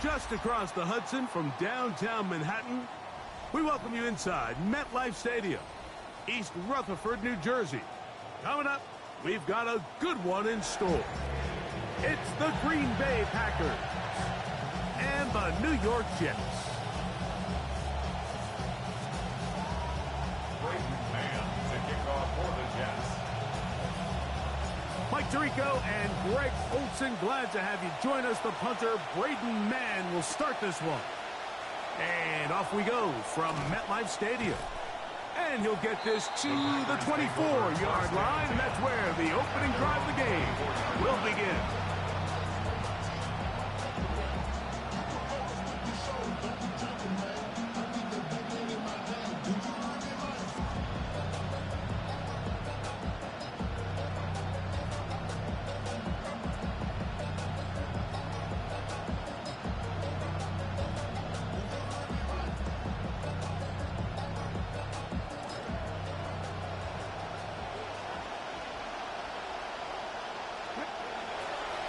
Just across the Hudson from downtown Manhattan, we welcome you inside MetLife Stadium, East Rutherford, New Jersey. Coming up, we've got a good one in store. It's the Green Bay Packers and the New York Jets. Great man to kick off for the Jets. Mike Tirico and Greg Olson, glad to have you join us. The punter, Braden Mann, will start this one. And off we go from MetLife Stadium. And he'll get this to the 24-yard line, and that's where the opening drive of the game will begin.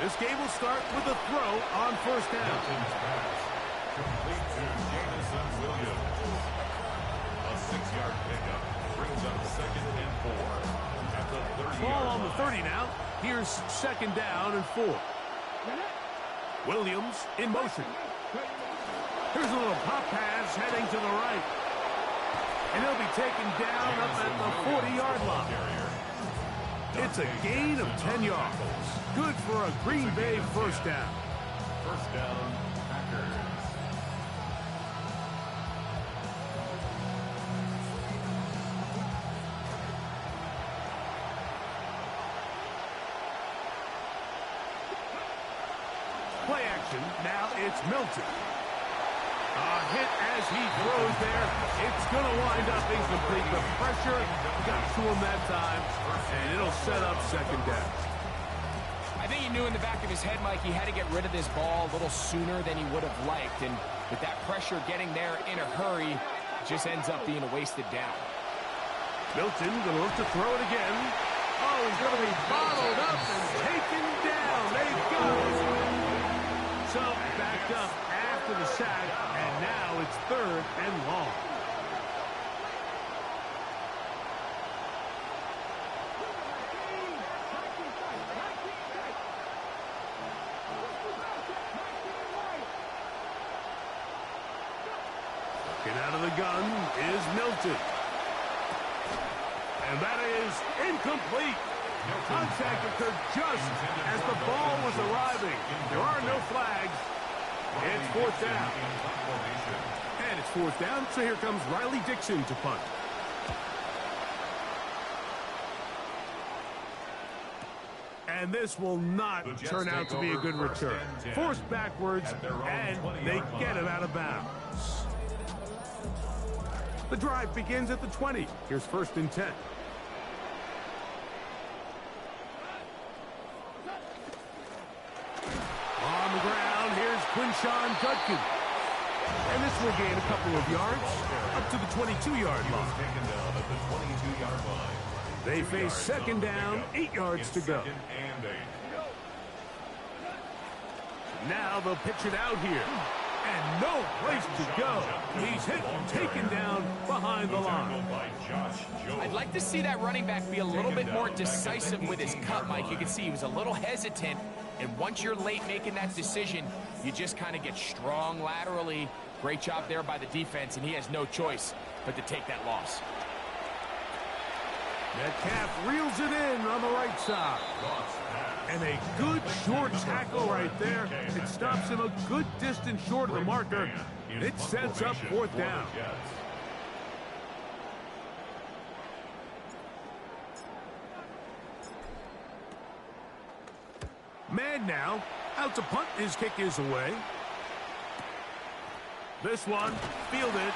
This game will start with a throw on first down. Complete to Jameson Williams. A 6-yard pickup brings up 2nd and 4 at the 30-yard Ball on line. the 30 now. Here's 2nd down and 4. Williams in motion. Here's a little pop pass heading to the right. And he'll be taken down up at the 40-yard line. It's a gain of 10 yards. Good for a Green Bay first down. First down, Packers. Play action. Now it's Milton. A hit as he throws there. It's going to wind up incomplete. The pressure got to him that time, and it'll set up 2nd down. I think he knew in the back of his head, Mike, he had to get rid of this ball a little sooner than he would have liked. And with that pressure getting there in a hurry, it just ends up being a wasted down. Milton going to look to throw it again. Oh, he's going to be bottled up and taken down. They've got it. So backed up after the sack, and now it's 3rd and long. Looking out of the gun is Milton. And that is incomplete. Contact occurred just as the ball was arriving. There are no flags. It's 4th down. And it's 4th down, so here comes Riley Dixon to punt. And this will not turn out to be a good return. Forced backwards, and they get it out of bounds. The drive begins at the 20. Here's 1st and 10. On the ground, here's Quinshawn Judkins. And this will gain a couple of yards up to the 22-yard line. Taken down at the 22-yard line. They face 2nd down, 8 yards to go. 2nd and 8. Now they'll pitch it out here. And no place to go. He's hit and taken down behind the line. I'd like to see that running back be a little bit more decisive with his cut, Mike. You can see he was a little hesitant. And once you're late making that decision, you just kind of get strong laterally. Great job there by the defense, and he has no choice but to take that loss. Metcalf reels it in on the right side. And a good short tackle right there. It stops him a good distance short of the marker. It sets up 4th down. Man now, out to punt. His kick is away. This one, fielded,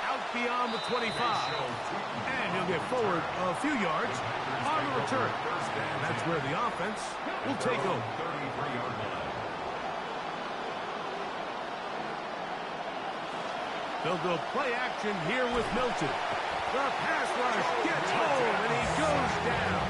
out beyond the 25. And he'll get forward a few yards on the return. And that's where the offense will take over. They'll go play action here with Milton. The pass rush gets home, and he goes down.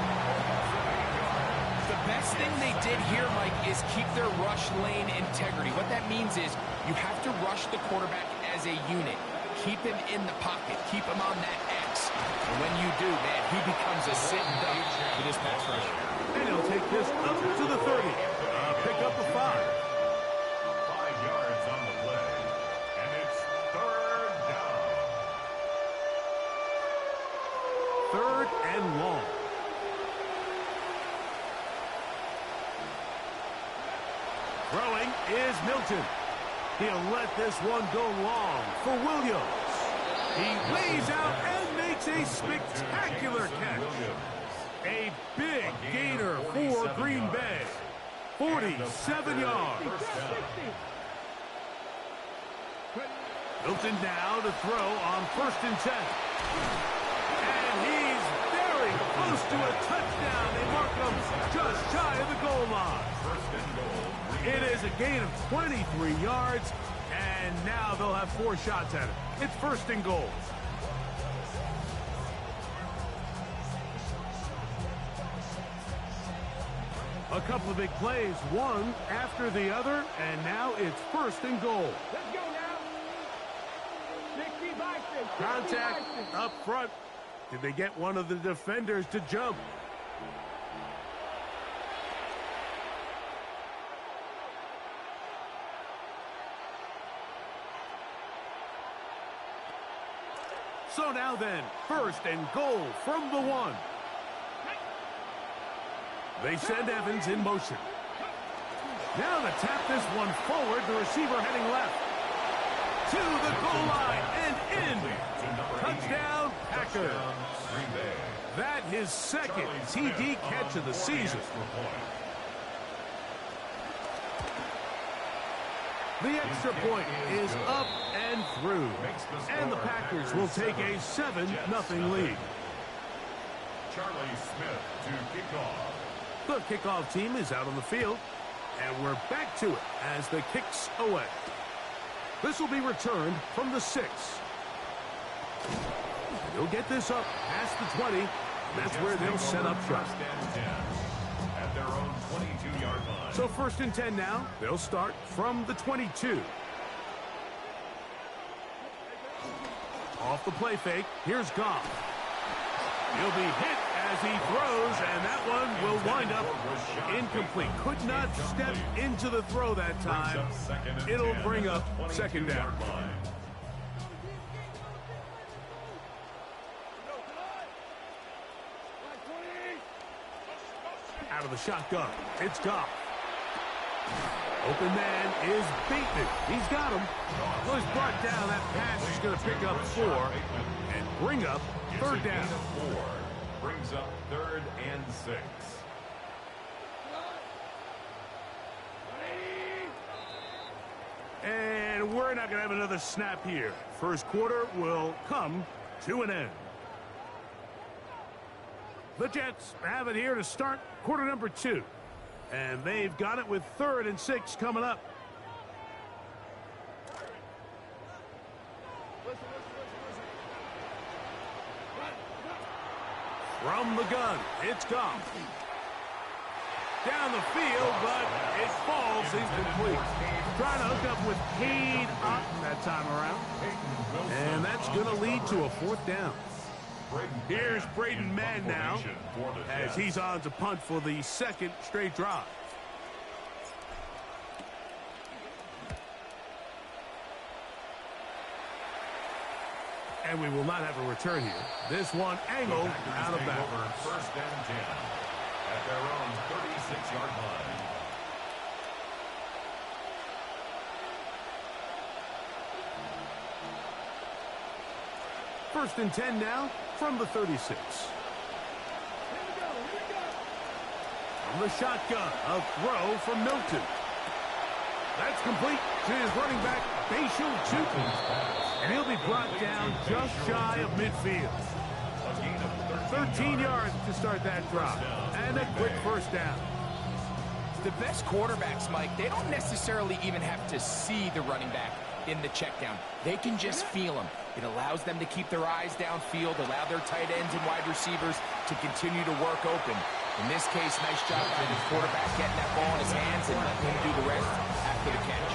The best thing they did here, Mike, is keep their rush lane integrity. What that means is you have to rush the quarterback as a unit. Keep him in the pocket. Keep him on that X. And when you do, man, he becomes a sitting duck for this pass rush. And he'll take this up to the 30. Pick up a 5. 5 yards on the play. And it's third down. Third and long. Throwing is Milton. He'll let this one go long for Williams. He lays out and makes a spectacular catch. A big gainer for Green Bay. 47 yards. Milton now to throw on 1st and 10. And he's very close to a touchdown. They mark him just shy of the goal line. It is a gain of 23 yards, and now they'll have 4 shots at it. It's 1st and goal. A couple of big plays, one after the other, and now it's 1st and goal. Let's go now. 60 Bison. Contact up front. Did they get one of the defenders to jump? So now then, 1st and goal from the 1. They send Evans in motion. Now to tap this one forward, the receiver heading left. To the goal line and in. Touchdown, Packers. That his 2nd TD catch of the season. The extra point is up and through. And the Packers will take a 7-0 lead. Charlie Smith to kick off. The kickoff team is out on the field. And we're back to it as the kicks away. This will be returned from the 6. He'll get this up past the 20. That's where they'll set up shop. At their own 22-yard line. So 1st and 10 now. They'll start from the 22. Off the play fake. Here's Goff. He'll be hit as he throws, and that one will wind up incomplete. Could not step into the throw that time. It'll bring up 2nd down. Out of the shotgun, it's Goff. Open man is beaten. He's got him. Well, he's brought down. That pass is going to pick up 4 and bring up 3rd down. 4 brings up 3rd and 6. And we're not going to have another snap here. First quarter will come to an end. The Jets have it here to start quarter number 2. And they've got it with 3rd and 6 coming up. From the gun, it's Goff. Down the field, but it falls incomplete. Trying to hook up with Cade Otton that time around. And that's going to lead to a 4th down. Here's Braden Mann now as he's on to punt for the 2nd straight drive. And we will not have a return here. This one angled out of bounds. 1st and 10 at their own 36-yard line. First and 10 now from the 36. From the shotgun, a throw from Milton. That's complete to his running back, Bashal Jenkins. And he'll be brought down just shy of midfield. 13 yards to start that drop. And a quick first down. The best quarterbacks, Mike, they don't necessarily even have to see the running back in the check down. They can just feel him. It allows them to keep their eyes downfield, allow their tight ends and wide receivers to continue to work open. In this case, nice job by the quarterback getting that ball in his hands and letting him do the rest after the catch.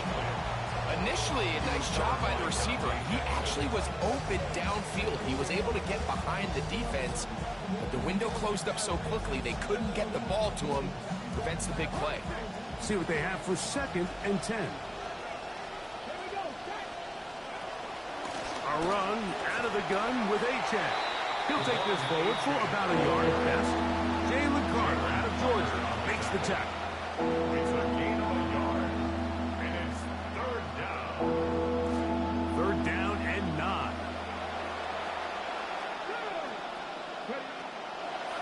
Initially, a nice job by the receiver. He actually was open downfield. He was able to get behind the defense, but the window closed up so quickly they couldn't get the ball to him. Prevents the big play. See what they have for 2nd and 10. A run out of the gun with Achane. He'll take this forward for about a yard at best. Jalen Carter out of Georgia makes the tackle. It's a gain of a yard, and it's 3rd down. 3rd down and 9.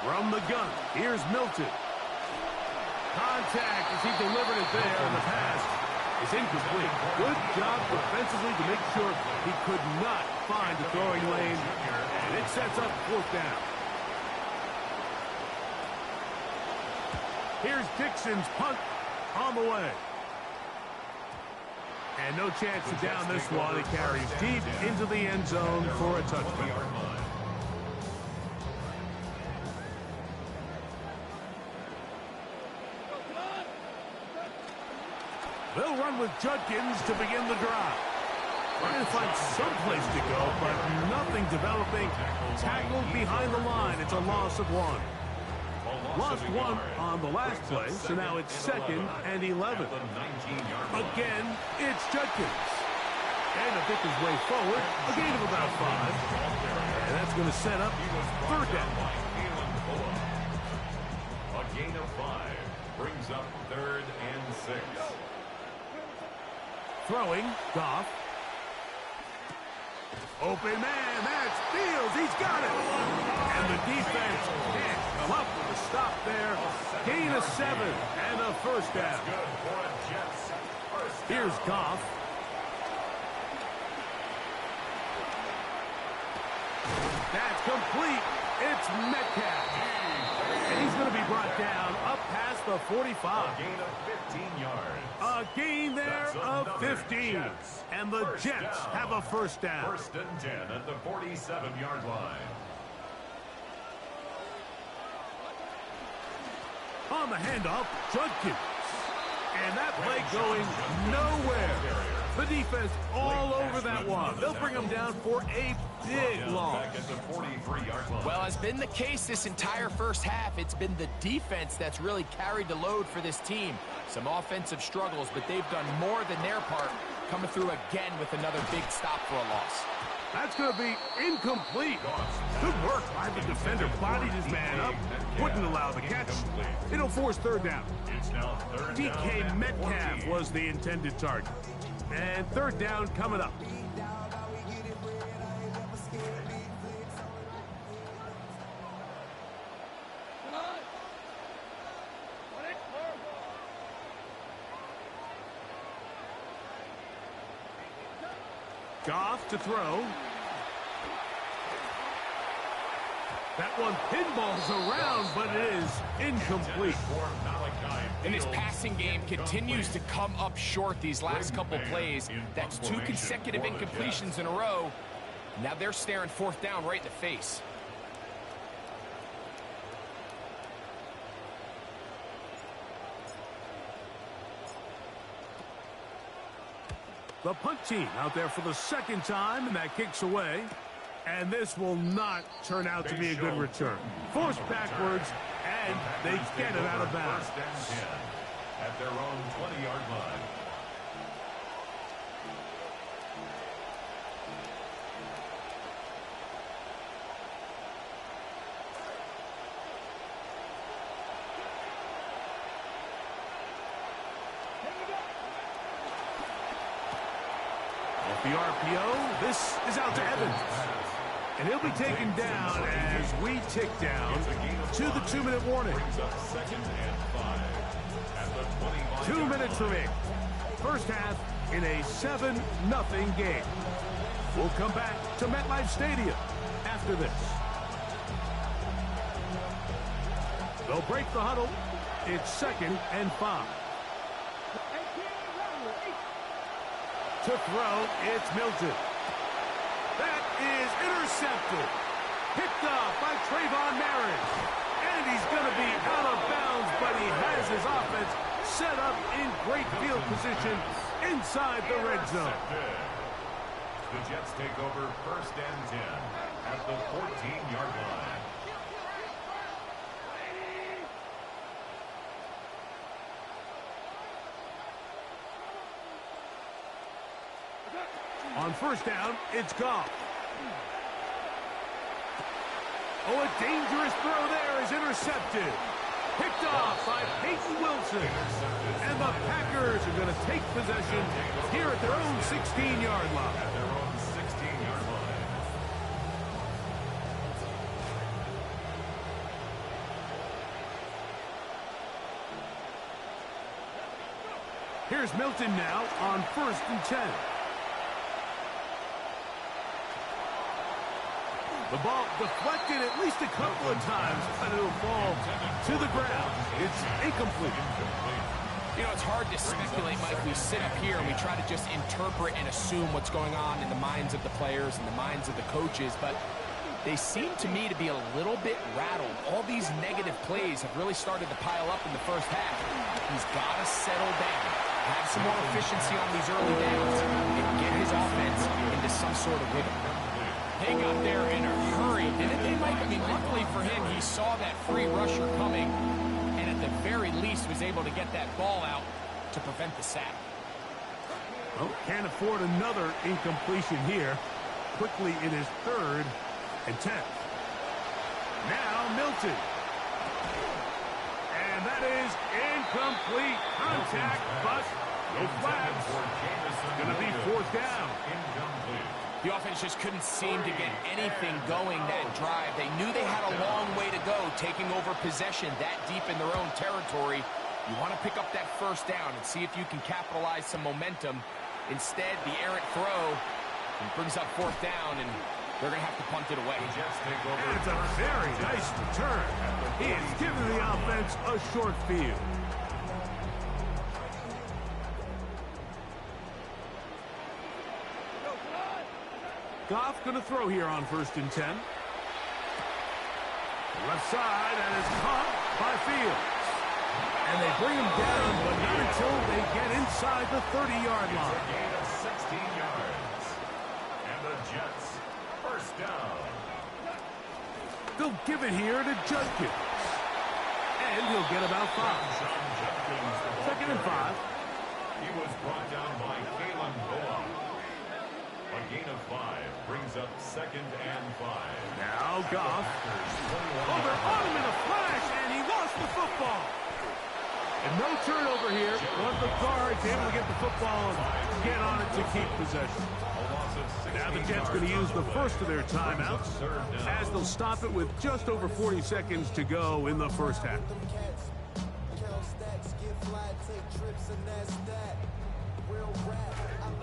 From the gun, here's Milton. Contact as he delivered it there, and the pass is incomplete. Good job defensively to make sure he could not find the throwing lane, and it sets up 4th down. Here's Dixon's punt on the way. And no chance to down this one. It carries deep into the end zone for a touchdown. They'll run with Judkins to begin the drive. Trying to find some place to go, but nothing developing. Tackled behind the line. It's a loss of 1. Lost 1 on the last play, so now it's 2nd and 11. Again, it's Judkins. And to pick his way forward, a gain of about 5. And that's going to set up 3rd down. A gain of 5 brings up 3rd and 6. Throwing, Goff. Open man, that's Fields. He's got it. And the defense can't come up with a stop there. Gain of 7 and a 1st down. Here's Goff. That's complete. It's Metcalf. And he's going to be brought down up past the 45. A gain of 15 yards. A gain there of 15. And the Jets have a 1st down. 1st and 10 at the 47-yard line. On the handoff, Judkins. And that play going nowhere. The defense all over that one. They'll bring them down for a big loss. Well, has been the case this entire first half. It's been the defense that's really carried the load for this team. Some offensive struggles, but they've done more than their part, coming through again with another big stop for a loss. That's going to be incomplete. Good work by the defender. Bodied his man up. Wouldn't allow the catch. It'll force 3rd down. DK Metcalf was the intended target. And 3rd down coming up. Goff to throw. That one pinballs around, but it is incomplete. And his passing game continues to come up short these last couple plays. That's 2 consecutive incompletions in a row. Now they're staring 4th down right in the face. The punt team out there for the 2nd time, and that kicks away. And this will not turn out to be a good return. Forced backwards, and they get it out of bounds. At their own 20-yard line. Off the RPO, this is out to Evans. And he'll be taken down as we tick down to the 2-minute warning. Brings up second and 5 at the 20-line. 2 minutes remaining. First half in a 7-0 game. We'll come back to MetLife Stadium after this. They'll break the huddle. It's 2nd and 5. To throw, it's Milton. That is intercepted. Picked off by Trayvon Marriage. And he's going to be out of bounds, but he has his offense set up in great field position inside the red zone. The Jets take over 1st and 10 at the 14-yard line. On 1st down, it's Goff. Oh, a dangerous throw there is intercepted. Picked off by Peyton Wilson. And the Packers are going to take possession here at their own 16-yard line. At their own 16-yard line. Here's Milton now on 1st and 10. The ball deflected at least a couple of times, but it'll fall to the ground. It's incomplete. You know, it's hard to speculate, Mike. We sit up here and we try to just interpret and assume what's going on in the minds of the players and the minds of the coaches, but they seem to me to be a little bit rattled. All these negative plays have really started to pile up in the first half. He's got to settle down, have some more efficiency on these early downs, and get his offense into some sort of rhythm. They got there in a hurry, didn't they, Mike? I mean, luckily for him, he saw that free rusher coming, and at the very least was able to get that ball out to prevent the sack. Well, can't afford another incompletion here. Quickly, it is 3rd and 10. Now, Milton. And that is incomplete. Contact, but no flags. Going to be 4th down. Incomplete. The offense just couldn't seem to get anything going that drive. They knew they had a long way to go, taking over possession that deep in their own territory. You want to pick up that 1st down and see if you can capitalize some momentum. Instead, the errant throw brings up 4th down, and they're going to have to punt it away. And it's a very nice return. He is giving the offense a short field. Goff going to throw here on 1st and 10. Left side, and it's caught by Fields. And they bring him down, but not until they get inside the 30-yard line. A gain of 16 yards. And the Jets, 1st down. They'll give it here to Judkins. And he'll get about 5. 2nd and 5. He was brought down by Kalen Boa. A gain of 5 brings up 2nd and 5. Now Goff. Oh, they're on him in a flash, and he lost the football. And no turnover here. One of the guards able to get the football and get on it to keep possession. Now the Jets going to use the first of their timeouts as they'll stop it with just over 40 seconds to go in the first half.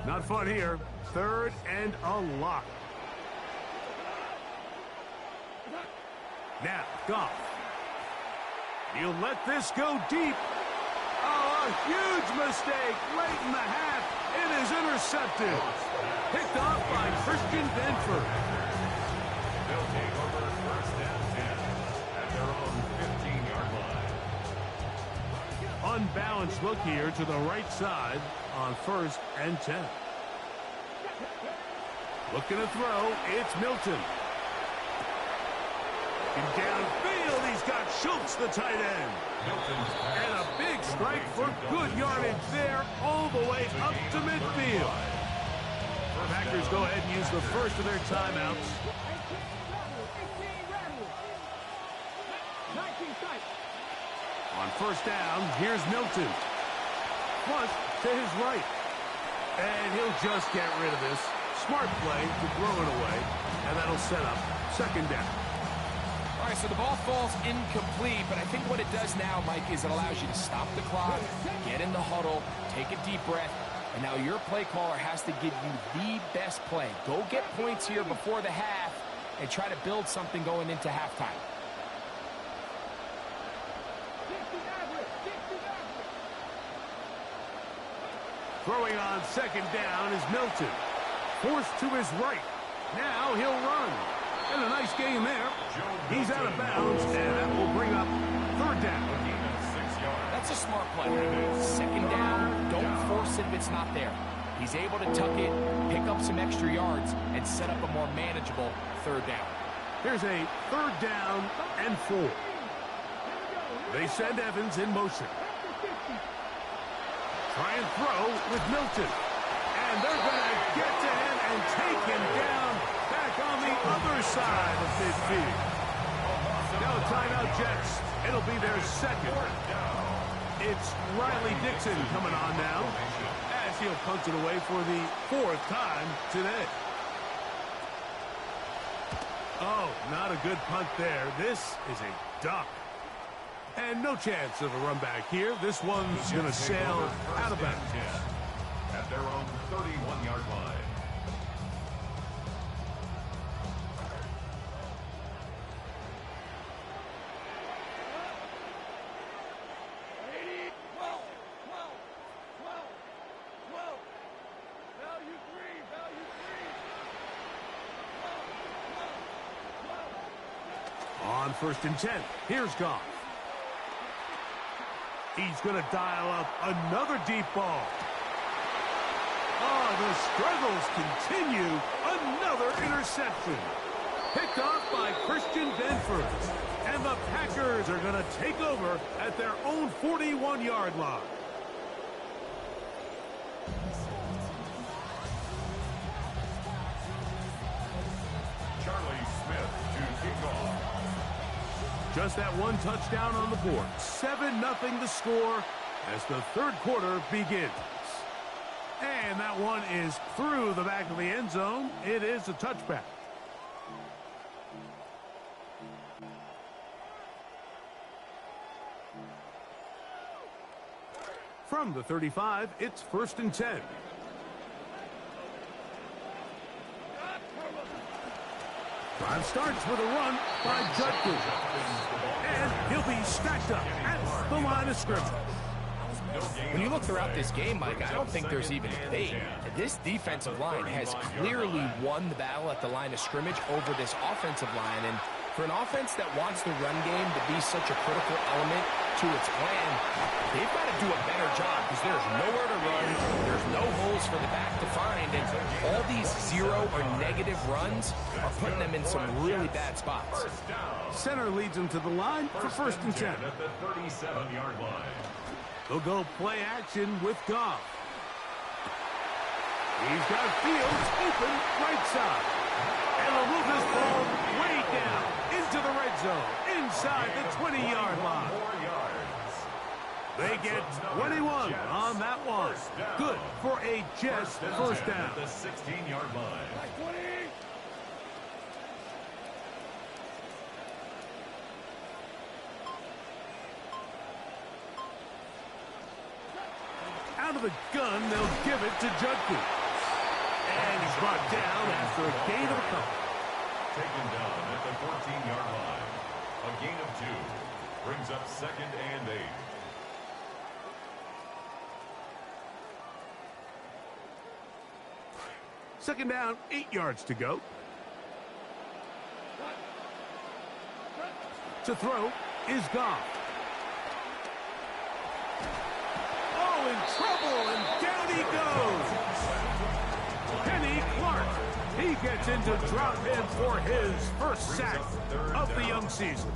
Not fun here. 3rd and a lot. Now, Goff. He'll let this go deep. Oh, a huge mistake late in the half. It is intercepted. Picked off by Christian Benford. They'll take over 1st and 10 at their own 15-yard line. Unbalanced look here to the right side on 1st and 10. Looking to throw, it's Milton. And downfield, he's got Schultz, the tight end. And a big strike for good yardage there all the way up to midfield. The Packers go ahead and use the first of their timeouts. On 1st down, here's Milton. Flush to his right. And he'll just get rid of this. Smart play to throw it away. And that'll That'll set up second down. All right, so the ball falls incomplete, but I think what it does now, Mike, is it allows you to stop the clock, get in the huddle, take a deep breath, and now your play caller has to give you the best play. Go get points here before the half and try to build something going into halftime. Throwing on second down is Milton. Forced to his right. Now he'll run. And a nice game there. He's out of bounds, and that will bring up third down. That's a smart play. Second down, don't force it if it's not there. He's able to tuck it, pick up some extra yards, and set up a more manageable third down. Here's a third down and 4. They send Evans in motion. Try and throw with Milton. And they're going to get to him and take him down back on the other side of midfield. Now timeout Jets. It'll be their second. It's Riley Dixon coming on now as he'll punt it away for the 4th time today. Oh, not a good punt there. This is a duck. And no chance of a run back here. This one's going to sail out of bounds. At their own 31-yard line. On 1st and 10, here's Goff. He's going to dial up another deep ball. Oh, the struggles continue. Another interception. Picked off by Christian Benford. And the Packers are going to take over at their own 41-yard line. Charlie Smith to kick off. Just that one touchdown on the board. 7-0 the score as the third quarter begins. And that one is through the back of the end zone. It is a touchback. From the 35, it's 1st and 10. Drive starts with a run by Judkins. And he'll be stacked up at the line of scrimmage. When you look throughout this game, Mike, I don't think there's even a debate. This defensive line has clearly won the battle at the line of scrimmage over this offensive line. And for an offense that wants the run game to be such a critical element to its plan, they've got to do a better job because there's nowhere to run. There's no holes for the back to find. And all these zero or negative runs are putting them in some really bad spots. Center leads them to the line for 1st and 10. At the 37-yard line. They'll go play action with Goff. He's got Fields open right side. And they'll move this ball way down into the red zone, inside the 20-yard line. They get 21 on that one. Good for a Jets first down. The 16-yard line. Out of the gun, they'll give it to Judkins. And he's brought down after a gain of a couple. Taken down at the 14-yard line. A gain of 2. Brings up 2nd and 8. Second down, 8 yards to go. To throw is Goff. Oh, in trouble, and down he goes. Kenny Clark. He gets in to drop him for his first sack of the young season.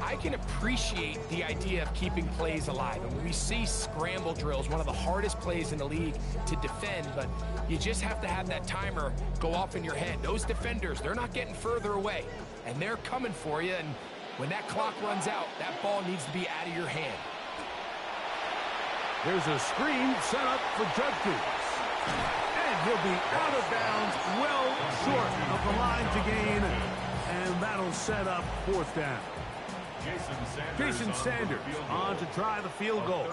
I can appreciate the idea of keeping plays alive. And when we see scramble drills, one of the hardest plays in the league to defend, but you just have to have that timer go off in your head. Those defenders, they're not getting further away, and they're coming for you. And when that clock runs out, that ball needs to be out of your hand. There's a screen set up for Judkins. And he'll be out of bounds, well short of the line to gain. And that'll set up fourth down. Jason Sanders on to try the field goal.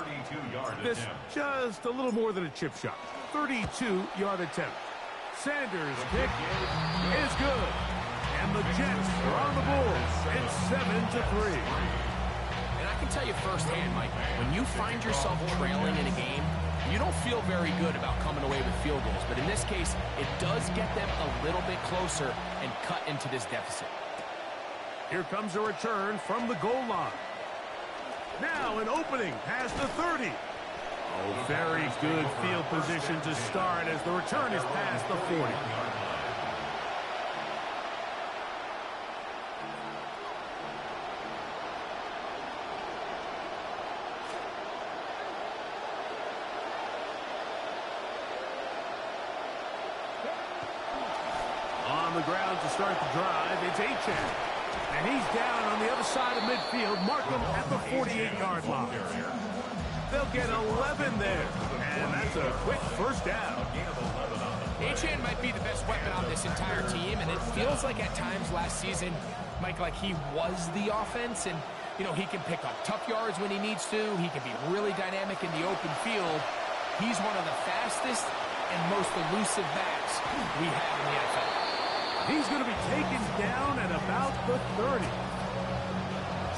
This just a little more than a chip shot. 32-yard attempt. Sanders' kick is good. And the Jets are on the board. It's 7-3. And I can tell you firsthand, Mike, when you find yourself trailing in a game, you don't feel very good about coming away with field goals. But in this case, it does get them a little bit closer and cut into this deficit. Here comes a return from the goal line. Now an opening past the 30. Oh, very good field position to start as the return is past the 40. On the ground to start the drive, it's Achane. And he's down on the other side of midfield. Mark him at the 48-yard line. They'll get 11 there. And that's a quick first down. Achane might be the best weapon on this entire team, and it feels like at times last season, Mike, like he was the offense, and, you know, he can pick up tough yards when he needs to. He can be really dynamic in the open field. He's one of the fastest and most elusive backs we have in the NFL. He's going to be taken down at about the 30.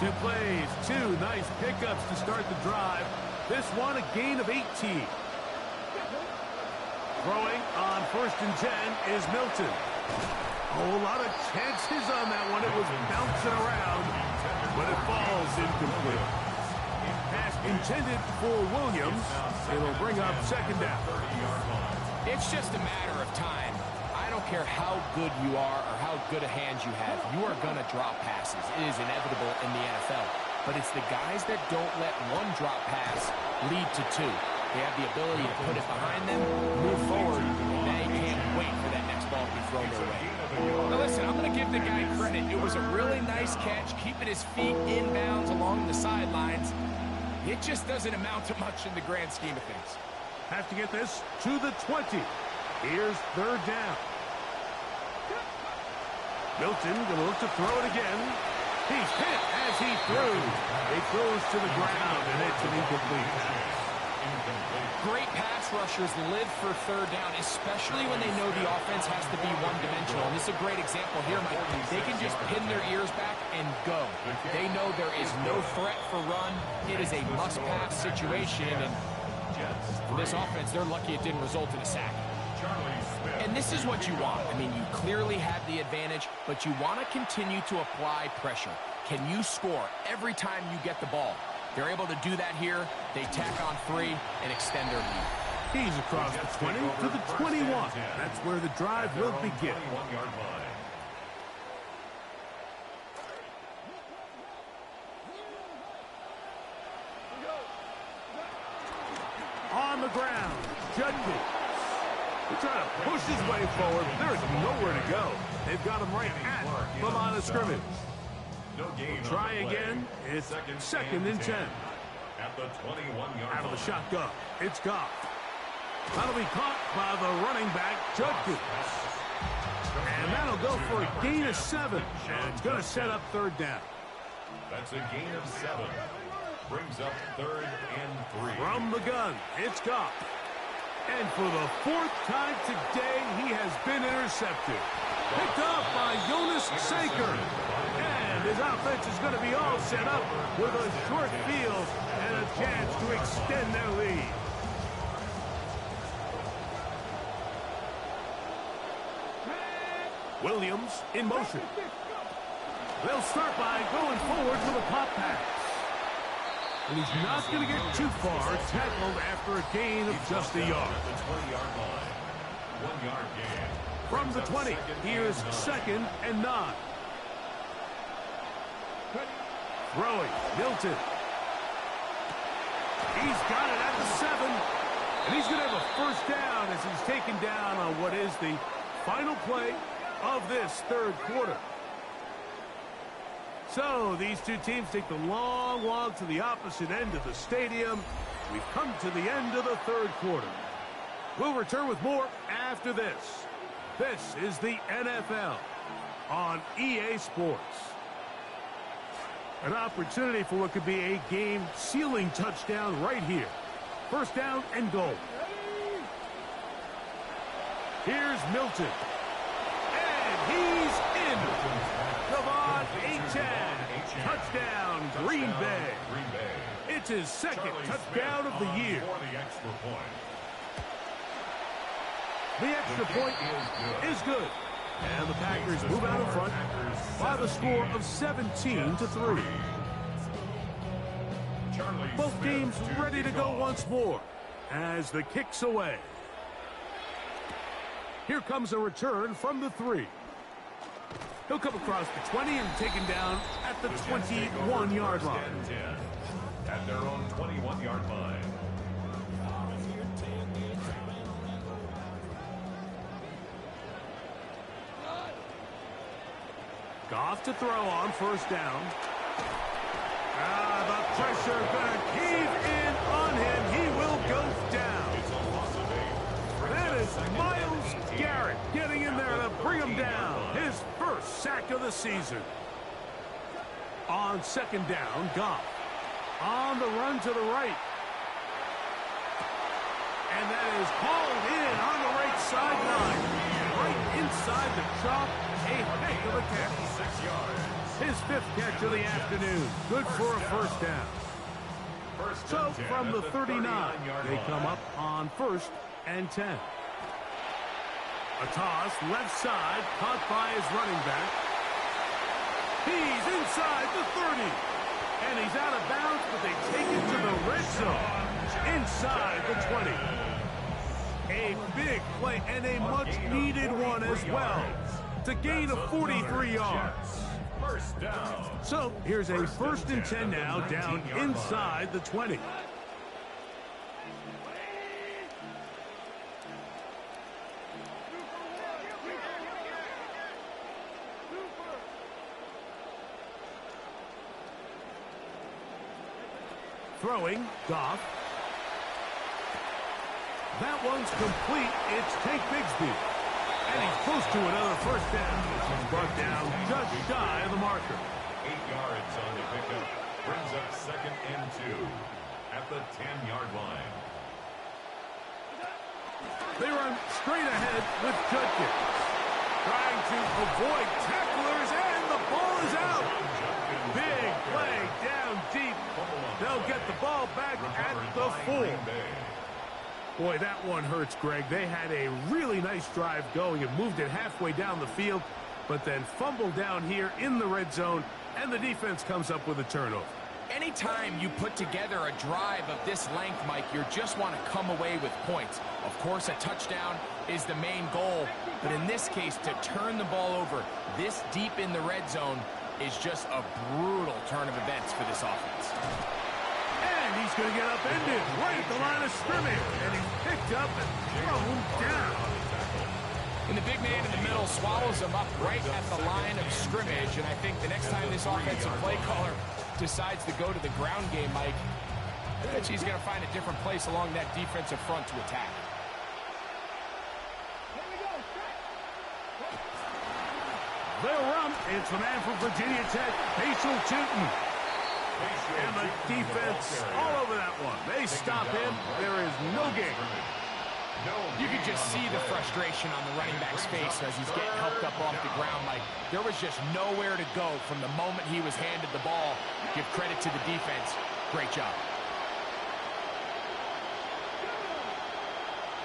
2 plays, 2 nice pickups to start the drive. This one a gain of 18. Throwing on 1st and 10 is Milton. Oh, a lot of chances on that one. It was bouncing around, but it falls incomplete. Pass intended for Williams. It'll bring up 2nd down. It's just a matter of time. I don't care how good you are or how good a hand you have. You are going to drop passes. It is inevitable in the NFL. But it's the guys that don't let one drop pass lead to 2. They have the ability to put it behind them, move forward, and they can't wait for that next ball to be thrown their way. Now listen, I'm going to give the guy credit. It was a really nice catch, keeping his feet inbounds along the sidelines. It just doesn't amount to much in the grand scheme of things. Have to get this to the 20. Here's 3rd down. Milton going to look to throw it again. He's hit as he throws. It goes to the ground, and it's an incomplete pass. Great pass rushers live for 3rd down, especially when they know the offense has to be one-dimensional. And this is a great example here, Mike. They can just pin their ears back and go. They know there is no threat for run. It is a must-pass situation, and for this offense, they're lucky it didn't result in a sack. And this is what you want. I mean, you clearly have the advantage, but you want to continue to apply pressure. Can you score every time you get the ball? They're able to do that here. They tack on 3 and extend their lead. He's across the 20 to the 21. That's where the drive will begin. On the ground, Judkins. He's trying to push his way forward. There's nowhere to go. They've got him right at the line of scrimmage. Try again. It's 2nd and 10. At the 21-yard out of the shotgun. It's Goff. That'll be caught by the running back, Judkins. And that'll go for a gain of 7. And it's going to set up 3rd down. That's a gain of 7. Brings up 3rd and 3. From the gun, it's Goff. And for the 4th time today, he has been intercepted. Picked up by Jonas Saker. And his offense is going to be all set up with a short field and a chance to extend their lead. Williams in motion. They'll start by going forward with a pop pass. And he's not going to get too far, tackled after a gain of just a yard. The 20-yard line. 1-yard gain. From the 20, here's 2nd and 9. Throwing, Milton. He's got it at the 7. And he's going to have a 1st down as he's taken down on what is the final play of this 3rd quarter. So these two teams take the long walk to the opposite end of the stadium. We've come to the end of the 3rd quarter. We'll return with more after this. This is the NFL on EA Sports. An opportunity for what could be a game-sealing touchdown right here. First down and goal. Here's Milton. And he's in. Devon Achane. Touchdown, Green Bay. It's his second touchdown of the year. The extra point is good. And the Packers move out in front by the score of 17-3. Both teams ready to go once more as the kick's away. Here comes a return from the 3. He'll come across the 20 and taken down at the 21-yard line. At their own 21-yard line. Goff to throw on first down. The pressure gonna cave in on him. He will go down. That is Myles Garrett getting in there to bring him down. His first sack of the season. On second down, Goff on the run to the right. And that is hauled in on the right sideline. Right inside the chalk. A heck of a catch. 6 yards. His 5th catch of the afternoon. Good for a first down. So from the 39, they come up on 1st and 10. A toss left side, caught by his running back. He's inside the 30. And he's out of bounds, but they take it to the red zone. Inside the 20. A big play and a much-needed one as well. To gain of 43 yards. First down. So here's a 1st and 10 now, down inside the 20. Throwing, Goff. That one's complete. It's Tank Bigsby. And he's close to another first down. He's brought down just shy of the marker. 8 yards on the pickup. Brings up 2nd and 2 at the 10-yard line. They run straight ahead with Judkins. Trying to avoid tacklers, and the ball is out. Big play down deep. They'll get the ball back at the 4. Boy, that one hurts, Greg. They had a really nice drive going and moved it halfway down the field, but then fumbled down here in the red zone, and the defense comes up with a turnover. Anytime you put together a drive of this length, Mike, you just want to come away with points. Of course, a touchdown is the main goal, but in this case, to turn the ball over this deep in the red zone is just a brutal turn of events for this offense. And he's going to get upended right at the line of scrimmage. And he's picked up and thrown down. And the big man in the middle swallows him up right at the line of scrimmage. And I think the next time this offensive play caller decides to go to the ground game, Mike, I bet he's going to find a different place along that defensive front to attack. They'll run. It's the man from Virginia Tech, Facial Tootin. And the defense all over that one. They stop him. There is no game. You can just see the frustration on the running back's face as he's getting helped up off the ground. Like, there was just nowhere to go from the moment he was handed the ball. Give credit to the defense. Great job.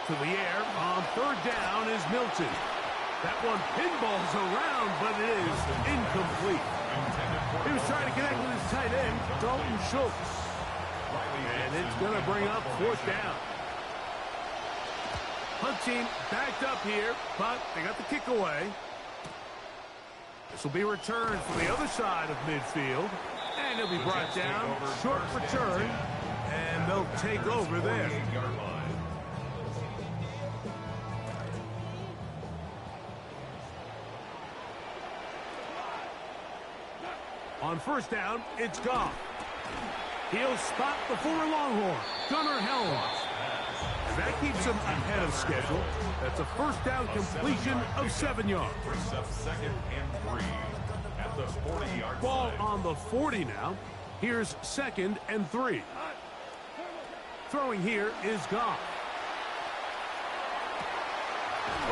To the air on 3rd down is Milton. That one pinballs around, but it is incomplete. He was trying to connect with his tight end, Dalton Schultz. And it's going to bring up 4th down. Hunt team backed up here, but they got the kick away. This will be returned from the other side of midfield. And he'll be brought down. Short return. And they'll take over there. On 1st down, it's Goff. He'll spot the former Longhorn, Gunnar Helms. And that keeps him ahead of schedule. That's a first down completion of 7 yards. Brings up 2nd and 3 at the 40-yard Ball line. on the 40 now. Here's 2nd and 3. Throwing here is Goff.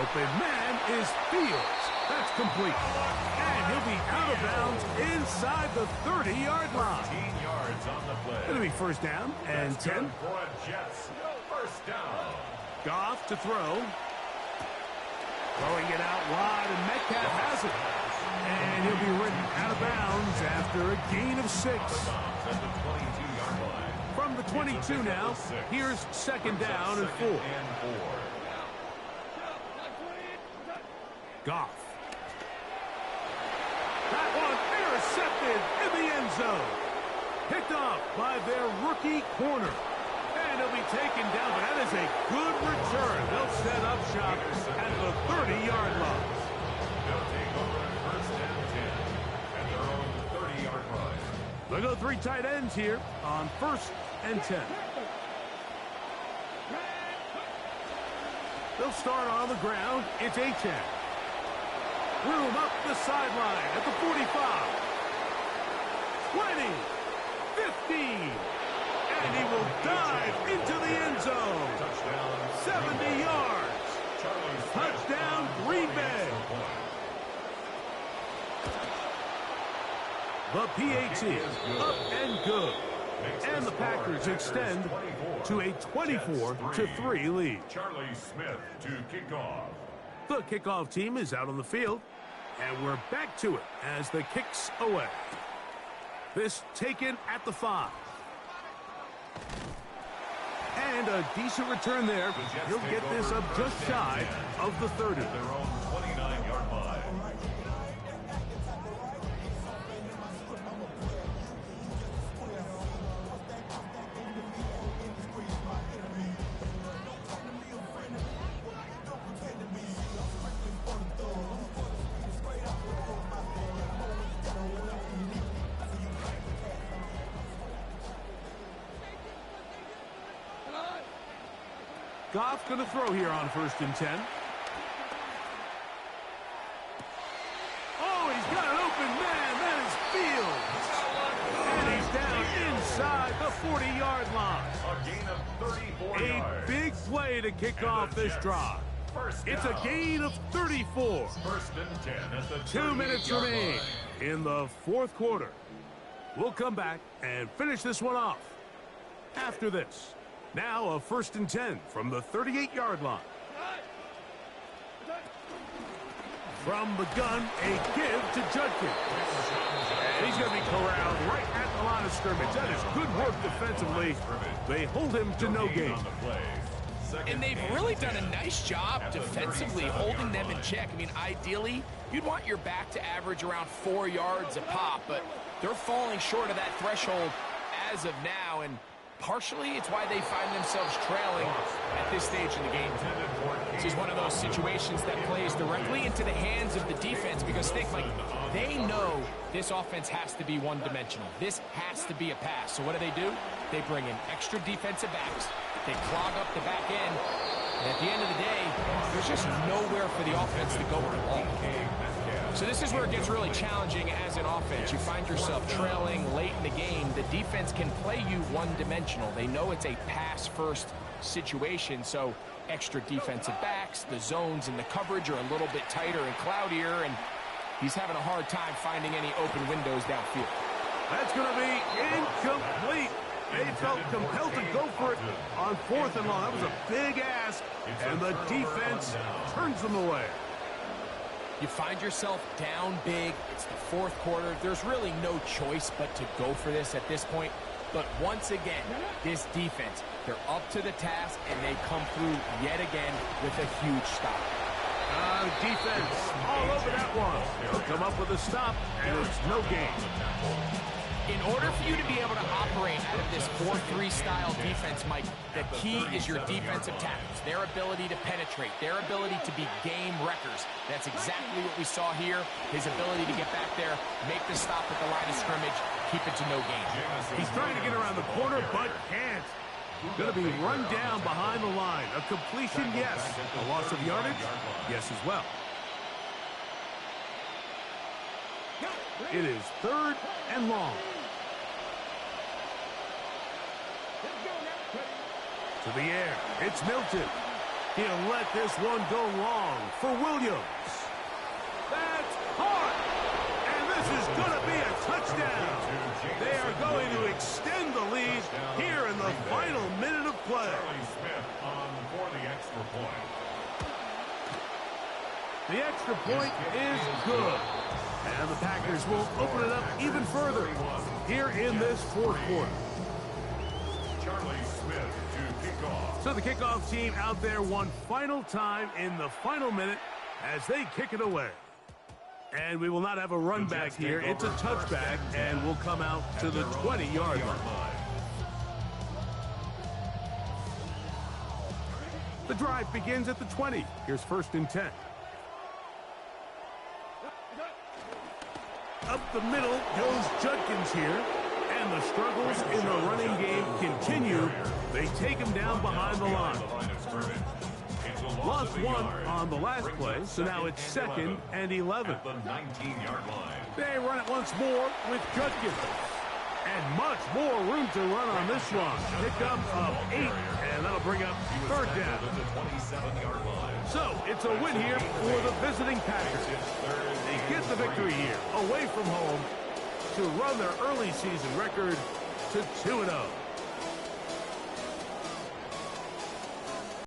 Open man is Fields. That's complete. And he'll be out of bounds inside the 30-yard line. 15 yards on the play. It'll be first down and 10. For a Jets. First down. Goff to throw. Throwing it out wide, and Metcalf has it. And he'll be ridden out of bounds after a gain of 6. At the 22-yard line. From the 22 now, here's 2nd down and 4. Goff. That one intercepted in the end zone. Picked off by their rookie corner. And he'll be taken down, but that is a good return. They'll set up shop at the 30-yard line. They'll take over at first and 10 at their own 30-yard line. They'll go 3 tight ends here on 1st and 10. They'll start on the ground. It's a 10. Room up the sideline at the 45. 20. 15. And he will dive into the end zone. Touchdown. 70 yards. Touchdown, Green Bay. The PAT up and good. And the Packers extend to a 24-3 lead. Charlie Smith to kick off. The kickoff team is out on the field, and we're back to it as the kicks away. This taken at the 5. And a decent return there. He'll get this up just shy of the 30. Their own 29-yard line. Goff going to throw here on 1st and 10. Oh, he's got an open man. That is Fields. And he's down inside the 40-yard line. A gain of 34 yards. A big play to kick off this drive. It's a gain of 34. 1st and 10 at the 2 minutes remain in the 4th quarter. We'll come back and finish this one off after this. Now a 1st and 10 from the 38-yard line. From the gun, a give to Judkins. And he's going to be corralled right at the line of scrimmage. That is good work defensively. They hold him to no gain. And they've really done a nice job defensively holding them in check. I mean, ideally, you'd want your back to average around 4 yards a pop, but they're falling short of that threshold as of now, and partially, it's why they find themselves trailing at this stage in the game. This is one of those situations that plays directly into the hands of the defense because, Mike, they know this offense has to be one-dimensional. This has to be a pass. So what do? They bring in extra defensive backs. They clog up the back end. And at the end of the day, there's just nowhere for the offense to go with the ball. So this is where it gets really challenging as an offense. You find yourself trailing late in the game. The defense can play you one-dimensional. They know it's a pass-first situation, so extra defensive backs, the zones and the coverage are a little bit tighter and cloudier, and he's having a hard time finding any open windows downfield. That's going to be incomplete. They felt compelled to go for it on 4th and long. That was a big ask, and the defense turns them away. You find yourself down big. It's the 4th quarter. There's really no choice but to go for this at this point. But once again, this defense, they're up to the task, and they come through yet again with a huge stop. Defense all over that one. They'll come up with a stop, and it's no gain. In order for you to be able to operate out of this 4-3 style defense, Mike, the key is your defensive tackles, their ability to penetrate, their ability to be game wreckers. That's exactly what we saw here, his ability to get back there, make the stop at the line of scrimmage, keep it to no gain. He's trying to get around the corner, but can't. Going to be run down behind the line. A completion, yes. A loss of yardage, yes as well. It is 3rd and long. To the air. It's Milton. He'll let this one go long for Williams. That's hard. And this is going to be a touchdown. They are going to extend the lead here in the final minute of play. Smith on for the extra point. The extra point is good. And the Packers will open it up even further here in this 4th quarter. Charlie Smith to kick off. So the kickoff team out there one final time in the final minute as they kick it away. And we will not have a run back here. It's a touchback, and we'll come out to the 20-yard line. The drive begins at the 20. Here's 1st and 10. Up the middle goes Judkins here. And the struggles in the running game continue. They take him down behind the line. Lost 1 on the last play, so now it's 2nd and 11. The 19-yard line. They run it once more with Judkins. And much more room to run on this run. Pickup of 8, and that'll bring up 3rd down. So it's a win here for the visiting Packers. They get the victory here, away from home, to run their early season record to 2-0.